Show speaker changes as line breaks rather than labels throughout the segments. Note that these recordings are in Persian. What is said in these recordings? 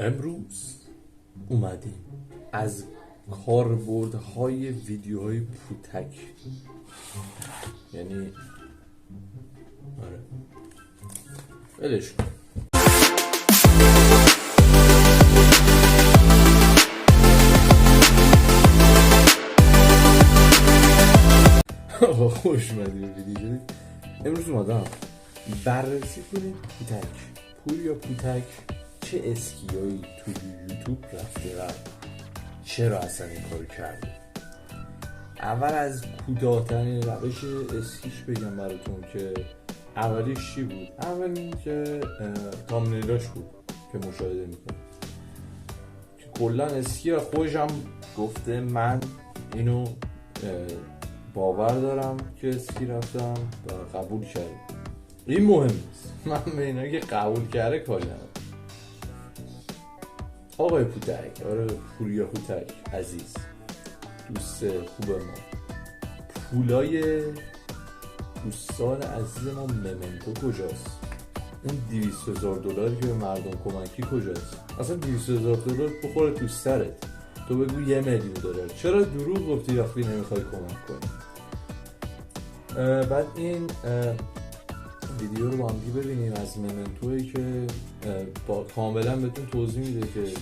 امروز اومدیم از کاربردهای ویدیوهای پوتک، یعنی آره ولش کن. خوش اومدیم ویدیو. امروز اومدم بررسی کنیم پوتک، پول یا پوتک چه اسکیایی توی یوتیوب رفته و چرا اصلا این کار کرده. اول از کوتاه‌ترین روش اسکیش بگم براتون که اولیش چی بود. اول این که تامنیلاش بود که مشاهده میکنم که کلا اسکی خودشم گفته من اینو باور دارم که اسکی رفتم و قبول کردم. این مهم نیست، من به اینا که قبول کرده کاری ندارم. آقای پوتک، آره پوریا پوتک عزیز، دوست خوب ما، پولای دوستان عزیز ما ممنتو کجاست؟ اون 200,000 دلاری که به مردم کمکی کجاست؟ اصلا 200,000 دلار بخوره تو سرت، تو بگو 1,000,000 دلار. چرا دروغ گفتی وقتی نمیخوای کمک کنی؟ بعد این ویدیو رو با هم ببینیم از ممنتویی که با کاملا بهتون توضیح میده که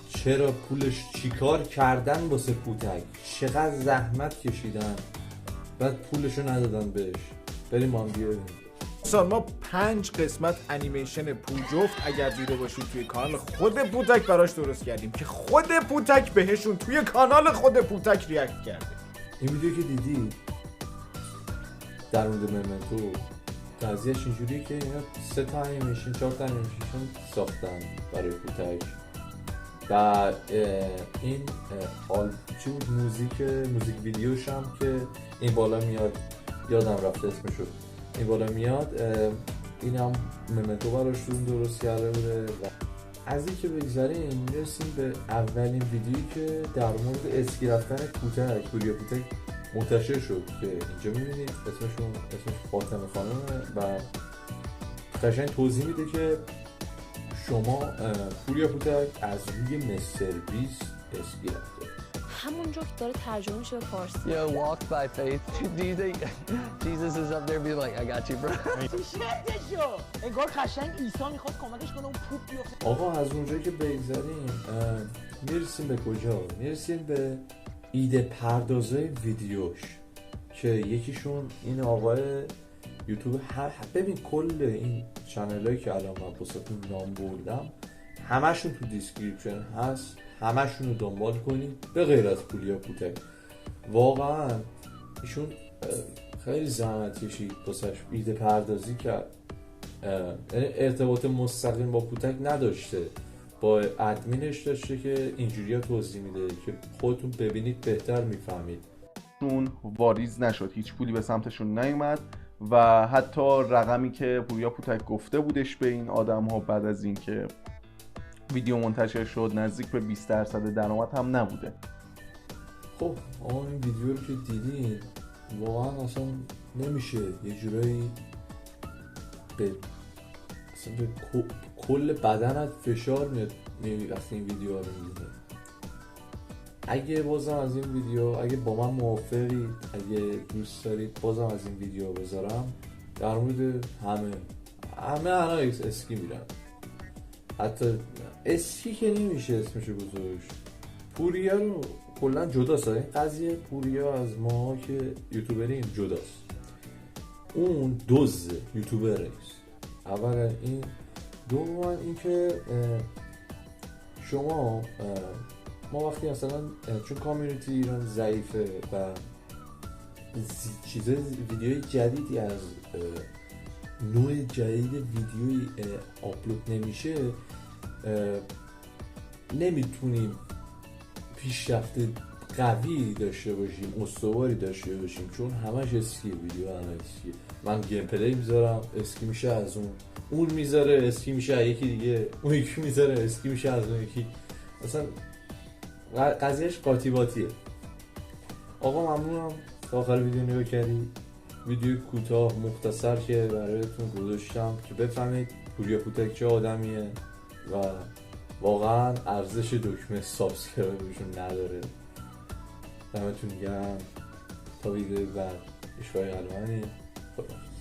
چرا پولش چیکار کردن واسه پوتک، چقدر زحمت کشیدن بعد پولشو ندادن بهش. بریم با هم ببینیم.
ما 5 قسمت انیمیشن پول جفت اگر دیده باشید توی کانال خود پوتک براش درست کردیم که خود پوتک بهشون توی کانال خود پوتک ریاکت کرده.
این ویدیو که دیدی در مورد ممنتو قضیهش اینجوریه که اینا 3 تا انیمیشن 4 تا انیمیشن ساختن برای پوتک و این چی بود موزیک ویدیوش هم که این بالا میاد، یادم رفته اسمشو، این بالا میاد، این هم ممنتو براشون درست کرده بوده. و از این که بگذاریم میرسیم به اولین ویدیویی که در مورد اسکی رفتن پوتک، پوریا پوتک منتشر شد که اینجا میبینید اسمش فاطمه خانمه و قشنگ توضیح میده که شما پوریا پوتک از روی مستر بیست اسکی رفته.
همونجا که داره ترجمه میشه به فارسی.
Yo, walk by faith. Do you think Jesus is up there being like, I got you, bro?
شدشو انگار قشنگ عیسی میخواد کمکش کنه اون پوپ بیفته.
آقا از اونجایی که بگذاریم میرسیم به کجا؟ میرسیم به ایده پردازای ویدیوش که یکیشون این آقای یوتیوب ببین کل این چنلایی که الان من واسهتون نام بردم همشون تو دیسکریپشن هست، همشون رو دنبال کنید به غیر از پوریا پوتک. واقعا ایشون خیلی زحمت کشید واسش ایده پردازی کرد، ارتباط مستقیم با پوتک نداشته، با ادمینش داشته که اینجوری ها توضیح میده که خودتون ببینید بهتر میفهمید.
اون واریز نشد، هیچ پولی به سمتشون نیومد و حتی رقمی که پوریا پوتک گفته بودش به این آدم ها بعد از اینکه ویدیو منتشر شد نزدیک به 20% درآمد هم نبوده.
خب آقا این ویدیو رو که دیدین واقعا اصلا نمیشه یه جورایی به کل بدنت فشار میاد وقتی این ویدیو رو میبینی. اگه بازم از این ویدیو، اگه با من موافقید، اگه دوست دارید بازم از این ویدیو بذارم در مورد همه اسکی میرن، حتی اسکی که نمیشه اسمشو گذاشت، پوریا رو کلا جداست. این قضیه پوریا از ما که یوتیوبریم جداست، اون دوز یوتیوبره. اولا این، دوم این که شما ما وقتی مثلا چون کامیونیتی ایران ضعیفه و ویدیوی جدیدی از نوع جدید ویدیویی آپلود نمیشه، نمیتونیم پیشرفت قوی داشته باشیم، استواری داشته باشیم، چون همش اسکی ویدیو همش اسکی. من گیم پلی میذارم اسکی میشه از اون میذاره اسکی میشه از یکی دیگه، اون یکی میذاره اسکی میشه از اون یکی. اصلا قضیهش قاطی باتیه. آقا ممنونم تا آخر ویدیو نگاه کردی. ویدیو کوتاه مختصر که برایتون گذاشتم که بفهمید پوریا پوتک چه آدمیه و واقعا ارزش دکمه سابسکرایبشون نداره. دمتون گرم، تا ویدیو بعد اشوای قلبانی خدا.